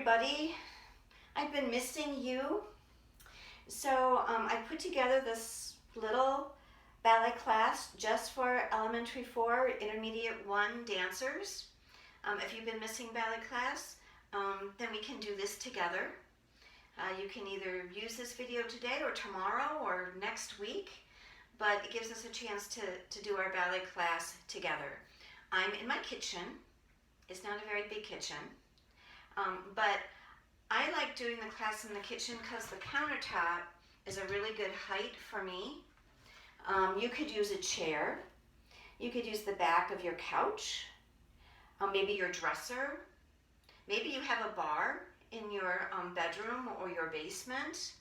everybody. I've been missing you. So I put together this little ballet class just for elementary 4, intermediate 1 dancers. If you've been missing ballet class, then we can do this together. You can either use this video today or tomorrow or next week, but it gives us a chance to do our ballet class together. I'm in my kitchen. It's not a very big kitchen, but I like doing the class in the kitchen because the countertop is a really good height for me. You could use a chair. You could use the back of your couch, maybe your dresser. Maybe you have a bar in your bedroom or your basement.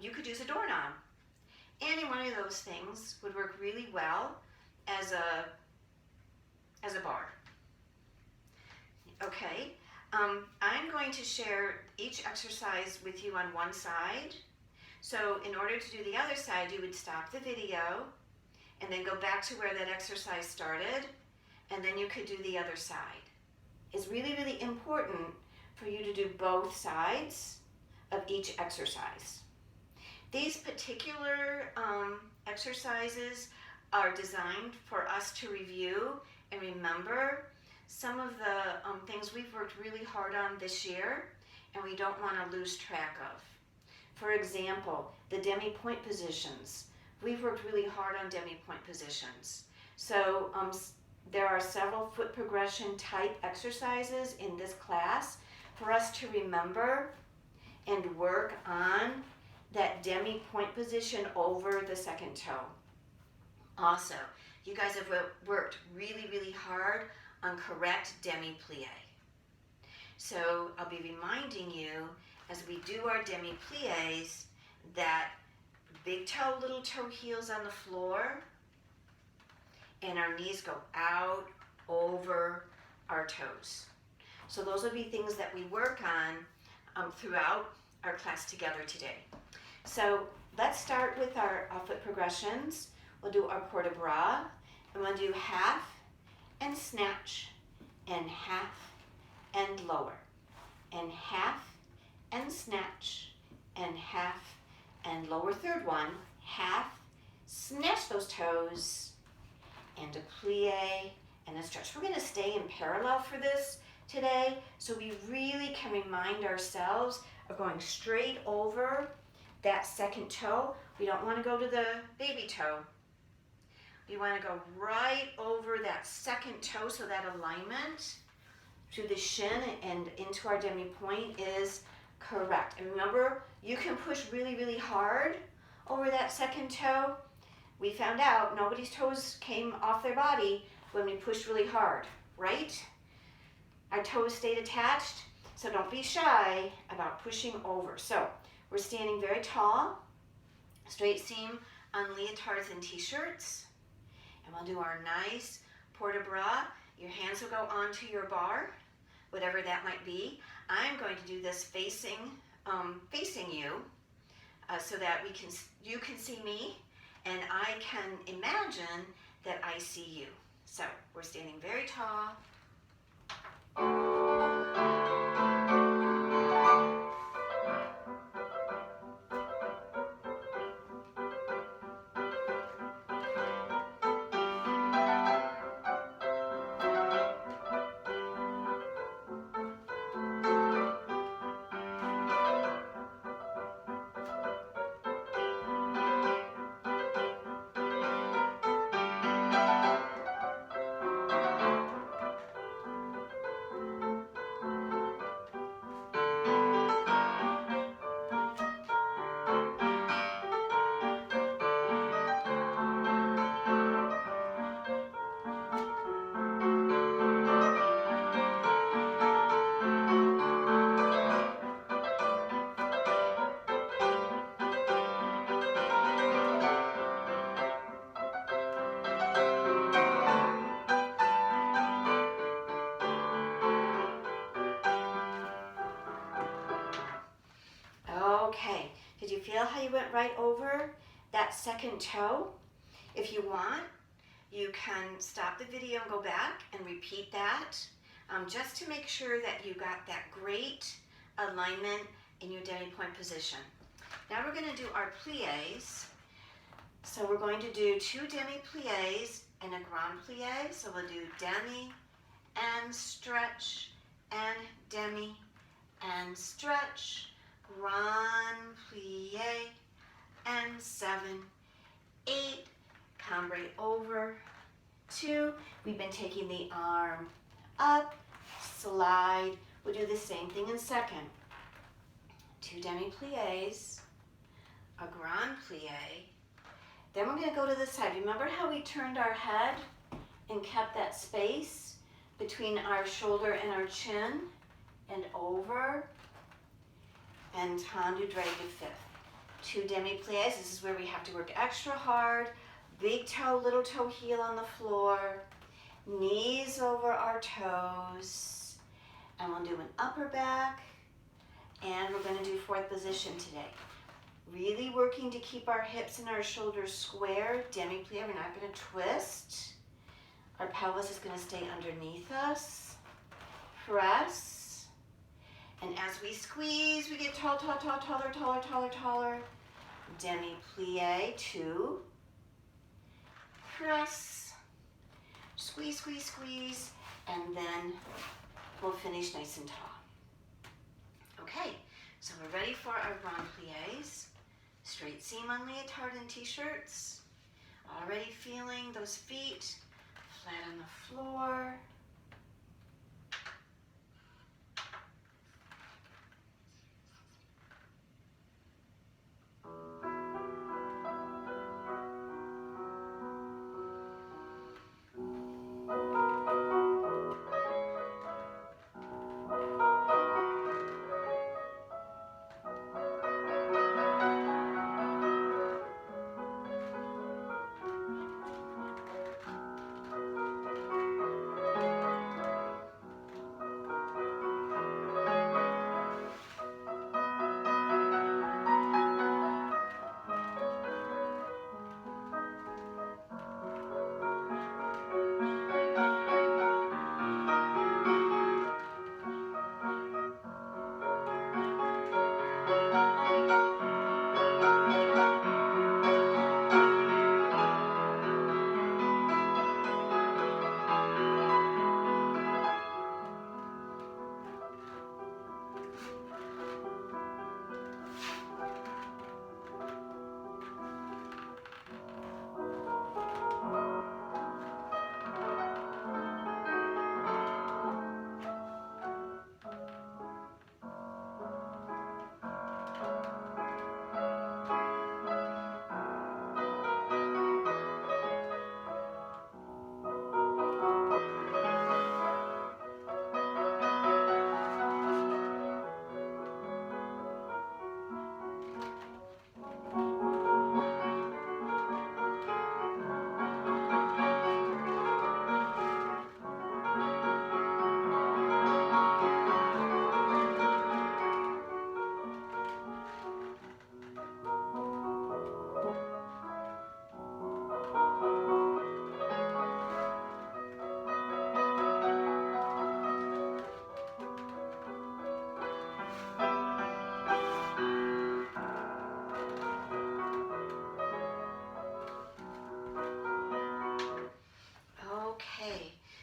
You could use a doorknob. Any one of those things would work really well as a bar. Okay, I'm going to share each exercise with you on one side. So in order to do the other side, you would stop the video and then go back to where that exercise started, and then you could do the other side. It's really, really important for you to do both sides of each exercise. These particular exercises are designed for us to review and remember some of the things we've worked really hard on this year and we don't want to lose track of. For example, the demi-point positions. We've worked really hard on demi-point positions. So there are several foot progression type exercises in this class for us to remember and work on that demi-point position over the second toe. Also, you guys have worked really, really hard on correct demi-plie. So I'll be reminding you as we do our demi-plies that big toe, little toe heels on the floor, and our knees go out over our toes. So those will be things that we work on throughout our class together today. So let's start with our foot progressions. We'll do our port de bras, and we'll do half and snatch, and half and lower, and half and snatch, and half and lower. Third one, half, snatch those toes, and a plie and a stretch. We're going to stay in parallel for this today, so we really can remind ourselves of going straight over that second toe. We don't want to go to the baby toe. We want to go right over that second toe, so that alignment to the shin and into our demi-point is correct. And remember, you can push really, really hard over that second toe. We found out nobody's toes came off their body when we pushed really hard, right? Our toes stayed attached, so don't be shy about pushing over. So we're standing very tall, straight seam on leotards and t-shirts. And we'll do our nice port de bras. Your hands will go onto your bar, whatever that might be. I'm going to do this facing you, so that you can see me, and I can imagine that I see you. So we're standing very tall. Okay, did you feel how you went right over that second toe? If you want, you can stop the video and go back and repeat that, just to make sure that you got that great alignment in your demi-pointe position. Now we're going to do our plies. So we're going to do 2 demi-plies and a grand plie. So we'll do demi and stretch and demi and stretch, grand plie and 7, 8, cambre over, 2. We've been taking the arm up, slide. We'll do the same thing in second. 2 demi-plies, a grand plie. Then we're going to go to the side. Remember how we turned our head and kept that space between our shoulder and our chin and over? And tendu, drag to fifth. 2 demi-plies. This is where we have to work extra hard. Big toe, little toe heel on the floor. Knees over our toes. And we'll do an upper back. And we're going to do 4th position today. Really working to keep our hips and our shoulders square. Demi-plie, we're not going to twist. Our pelvis is going to stay underneath us. Press. And as we squeeze, we get tall, tall, tall, taller, taller, taller, taller. Demi-plie, 2. Press. Squeeze, squeeze, squeeze. And then we'll finish nice and tall. Okay, so we're ready for our grand plies. Straight seam on leotard and t-shirts. Already feeling those feet flat on the floor.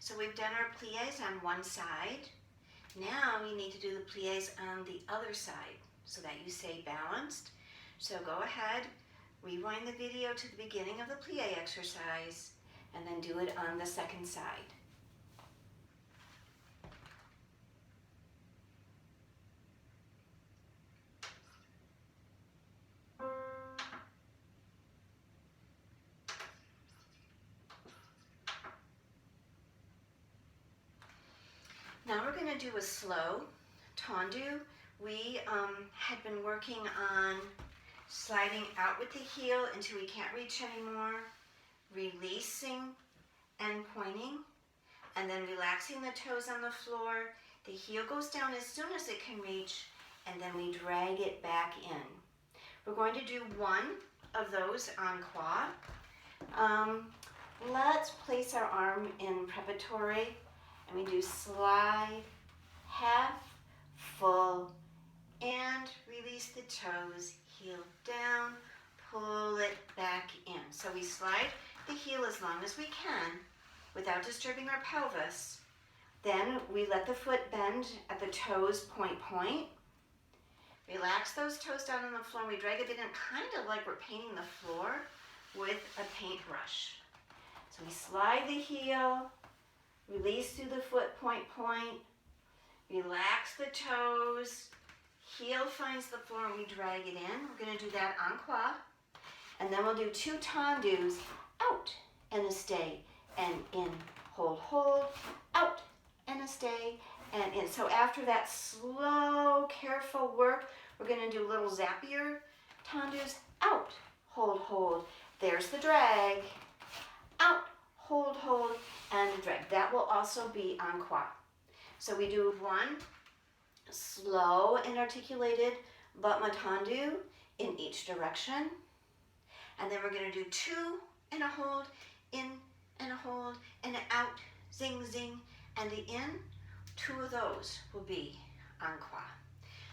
So we've done our plies on one side. Now we need to do the plies on the other side so that you stay balanced. So go ahead, rewind the video to the beginning of the plie exercise, and then do it on the second side. Now we're going to do a slow tendu. We had been working on sliding out with the heel until we can't reach anymore, releasing and pointing, and then relaxing the toes on the floor. The heel goes down as soon as it can reach, and then we drag it back in. We're going to do one of those on quad. Let's place our arm in preparatory, and we do slide, half, full, and release the toes, heel down, pull it back in. So we slide the heel as long as we can without disturbing our pelvis. Then we let the foot bend at the toes, point. Relax those toes down on the floor, and we drag it in kind of like we're painting the floor with a paintbrush. So we slide the heel, release through the foot, point. Relax the toes, heel finds the floor, and we drag it in. We're going to do that en croix. And then we'll do 2 tendus, out and a stay, and in, hold, out and a stay, and in. So after that slow, careful work, we're going to do little zappier tendus, out, hold. There's the drag, out, hold, and the drag. That will also be en croix. So we do 1 slow and articulated battement tendu in each direction. And then we're going to do 2 and a hold, in and a hold, and an out, zing, and the in. 2 of those will be en croix.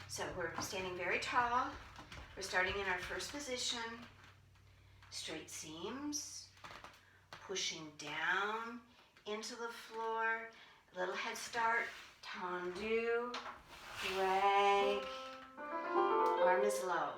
So we're standing very tall. We're starting in our first position. Straight seams, pushing down into the floor. A little head start, tendu, drag, arm is low.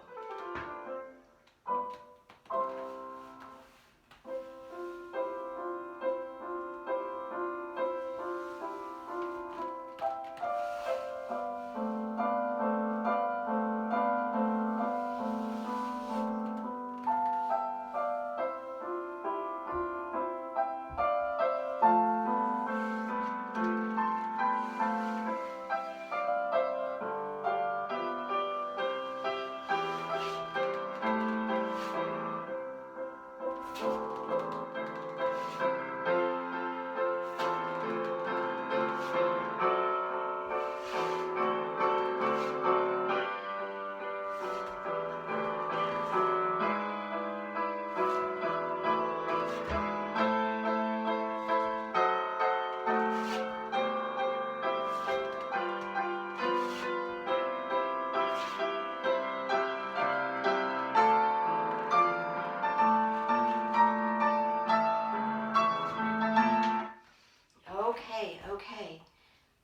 Okay.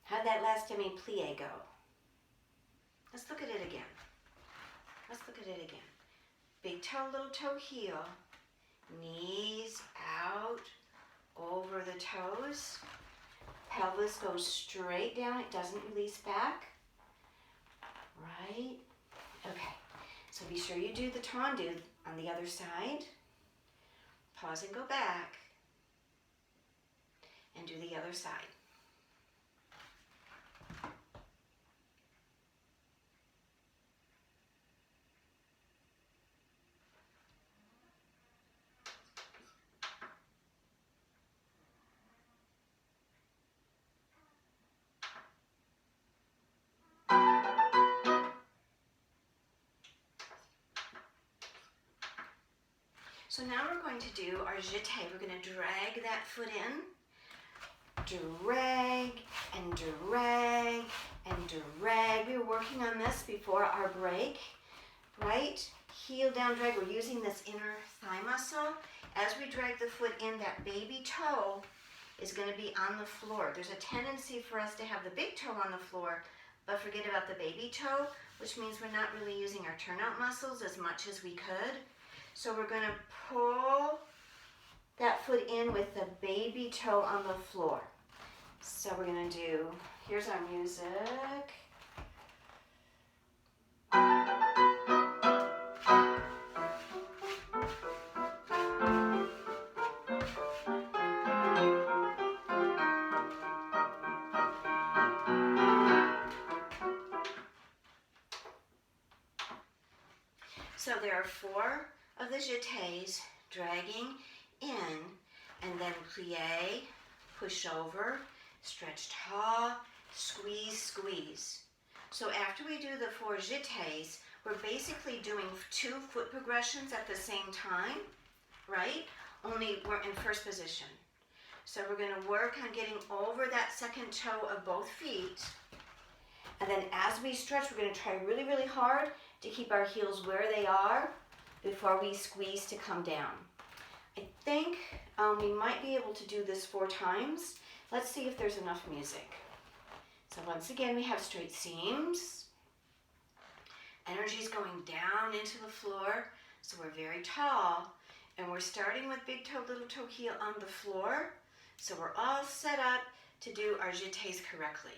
How'd that last demi-plie go? Let's look at it again. Big toe, little toe, heel. Knees out over the toes. Pelvis goes straight down. It doesn't release back. Right? Okay. So be sure you do the tendu on the other side. Pause and go back. And do the other side. So now we're going to do our jeté. We're going to drag that foot in. Drag and drag and drag. We were working on this before our break, right? Heel down drag. We're using this inner thigh muscle. As we drag the foot in, that baby toe is going to be on the floor. There's a tendency for us to have the big toe on the floor, but forget about the baby toe, which means we're not really using our turnout muscles as much as we could. So we're going to pull that foot in with the baby toe on the floor. So we're going to do, here's our music. So there are 4 of the jetés, dragging in, and then plie, push over, stretch tall, squeeze. So after we do the 4 jetés, we're basically doing 2 foot progressions at the same time, right? Only we're in first position. So we're going to work on getting over that second toe of both feet, And then as we stretch, we're going to try really, really hard to keep our heels where they are before we squeeze to come down. I think we might be able to do this 4 times. Let's see if there's enough music. So once again, we have straight seams. Energy is going down into the floor, so we're very tall. And we're starting with big toe, little toe heel on the floor. So we're all set up to do our jetés correctly.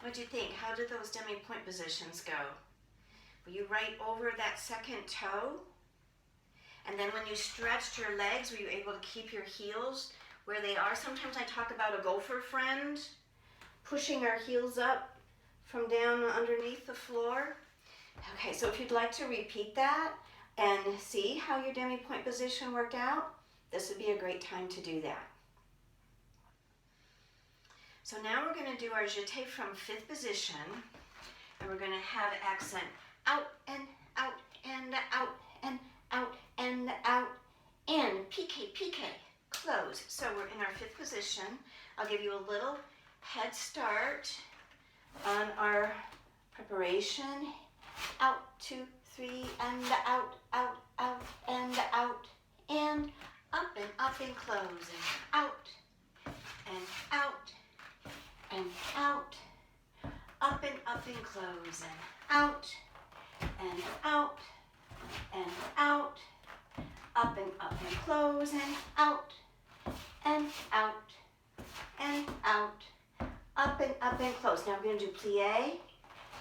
What do you think? How did those demi-point positions go? Were you right over that second toe? And then when you stretched your legs, were you able to keep your heels where they are? Sometimes I talk about a gopher friend, pushing our heels up from down underneath the floor. Okay, so if you'd like to repeat that and see how your demi-point position worked out, this would be a great time to do that. So now we're going to do our jeté from 5th position, and we're going to have accent out and out and out and out and out and piqué, piqué, close. So we're in our 5th position. I'll give you a little head start on our preparation. Out, 2, 3, and out, out, out, and out, and up and close, and out, and out, and out, up and close, and out, and out, and out, up and close, and out, and out, and out, up and close. Now we're going to do plie,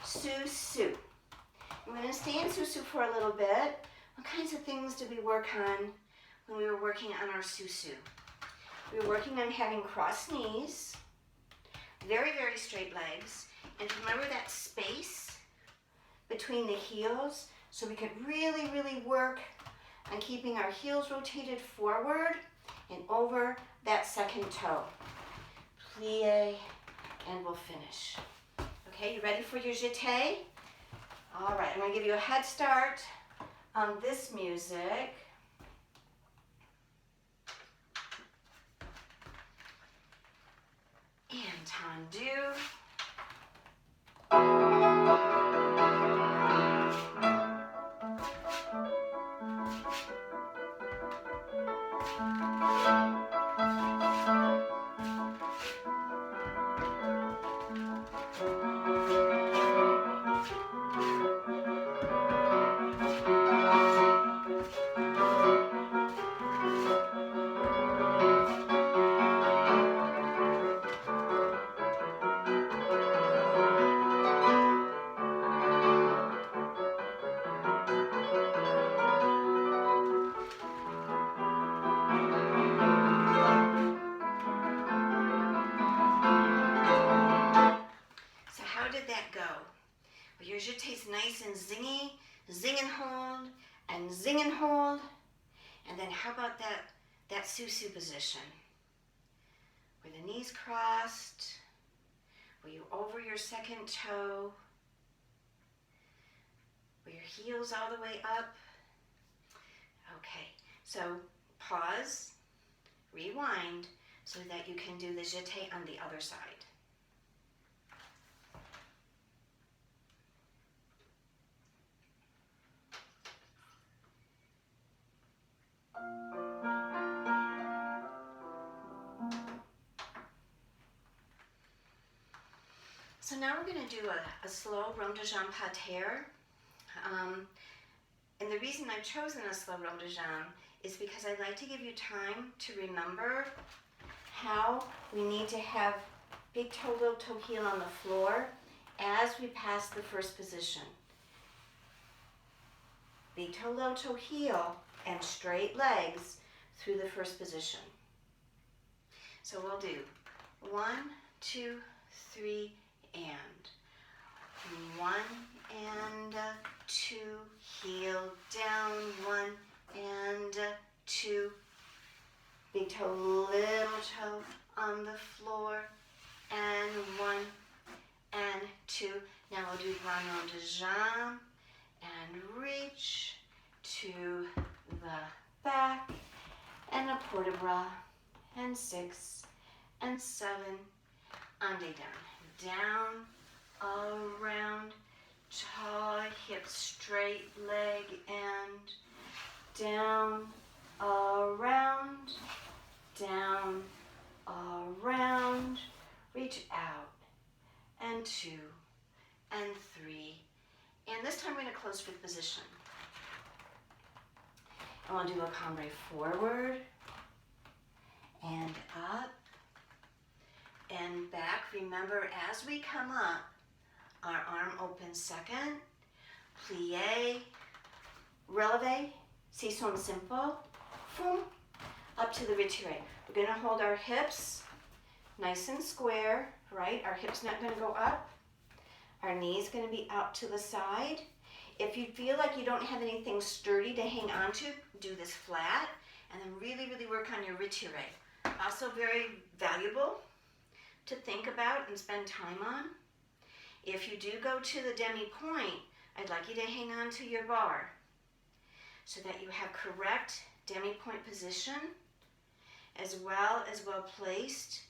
sous. I'm going to stay in sous for a little bit. What kinds of things did we work on when we were working on our sous? We were working on having crossed knees, very, very straight legs, and remember that space between the heels, so we could really, really work on keeping our heels rotated forward and over that second toe. Plie, and we'll finish. Okay, you ready for your jeté? All right, I'm going to give you a head start on this music. And Tendu. Well, your jeté's nice and zingy, zing and hold, and zing and hold. And then how about that sous position? Where the knees crossed, where you over your second toe, where your heels all the way up. Okay, so pause, rewind, so that you can do the jeté on the other side. So now we're going to do a slow rond de jambe pas terre. And the reason I've chosen a slow rond de jambe is because I like to give you time to remember how we need to have big toe, little toe heel on the floor as we pass the first position. Big toe, little toe heel, and straight legs through the first position. So we'll do 1, 2, 3, and 1 and 2, heel down, 1 and 2, big toe, little toe on the floor, and 1 and 2. Now we'll do grand rond de jambe and reach to the back, and a port de bras, and 6 and 7, and down, around, tall hip, straight leg, and down, around, reach out, and 2 and 3, and this time we're going to close fifth position. And we'll do a cambre forward, and up, and back. Remember, as we come up, our arm opens second, plie, releve, si son simple, boom, up to the retiré. We're going to hold our hips nice and square, right? Our hips not going to go up. Our knees going to be out to the side. If you feel like you don't have anything sturdy to hang on to, do this flat, and then really, really work on your retiré. Also very valuable to think about and spend time on. If you do go to the demi-point, I'd like you to hang on to your barre so that you have correct demi-point position as well placed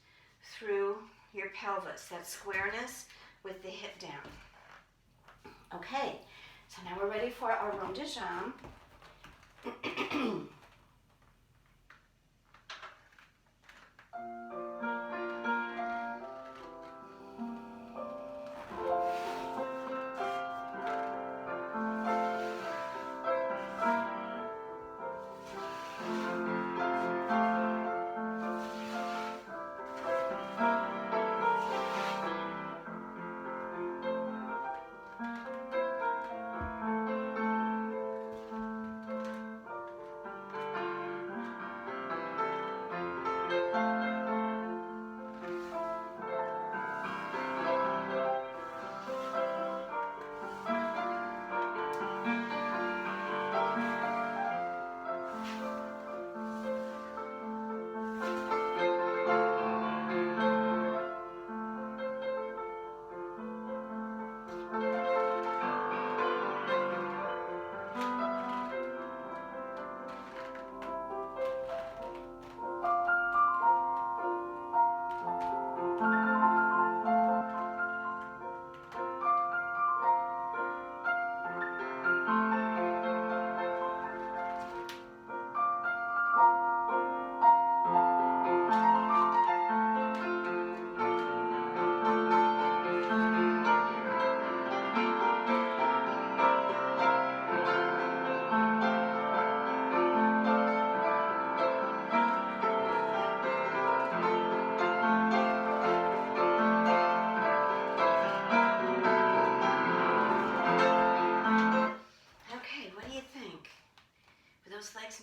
through your pelvis, that squareness with the hip down. Okay, so now we're ready for our rond de jambe.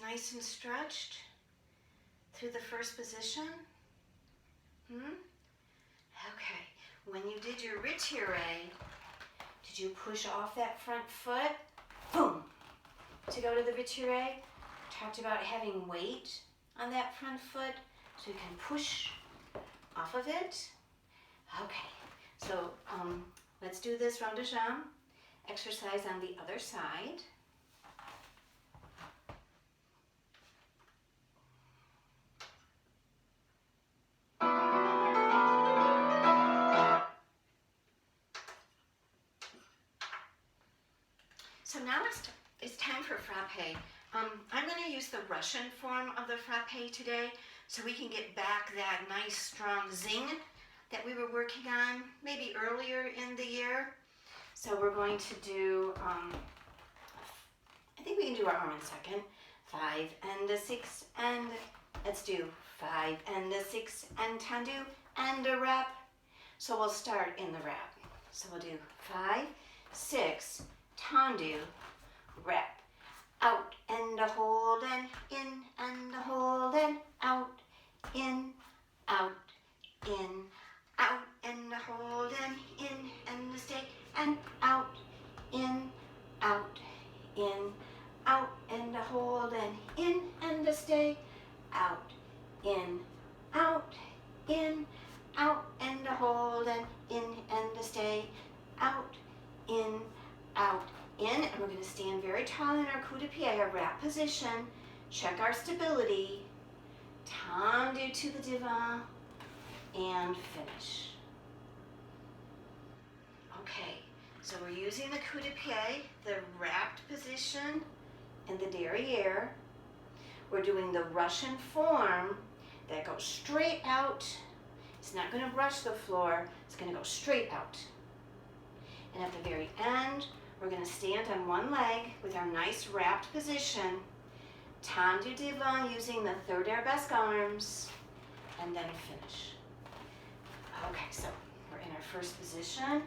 Nice and stretched through the first position. Okay, when you did your retiré, did you push off that front foot? Boom! To go to the retiré, talked about having weight on that front foot so you can push off of it. Okay, so let's do this rond de jambe exercise on the other side. So now it's time for frappe. I'm going to use the Russian form of the frappe today so we can get back that nice strong zing that we were working on maybe earlier in the year. So we're going to do, I think we can do our arm in second. 5 and a 6 and let's do 5 and a 6 and tendu and a wrap. So we'll start in the wrap. So we'll do 5, 6, tendu, wrap. Out and a hold and in and a hold and out, in, out, in, out and a hold and in and a stay and out, in, out, in, out and a hold and in and a stay, out, in, out, in, out and a hold and in and a stay, out, in, out, in. And we're going to stand very tall in our coup de pied, our wrap position. Check our stability. Tendu to the divan and finish. Okay, so we're using the coup de pied, the wrapped position in the derriere. We're doing the Russian form that goes straight out. It's not going to brush the floor, it's going to go straight out. And at the very end, we're going to stand on one leg with our nice wrapped position. Tendu divan using the third arabesque arms, and then finish. Okay, so we're in our first position.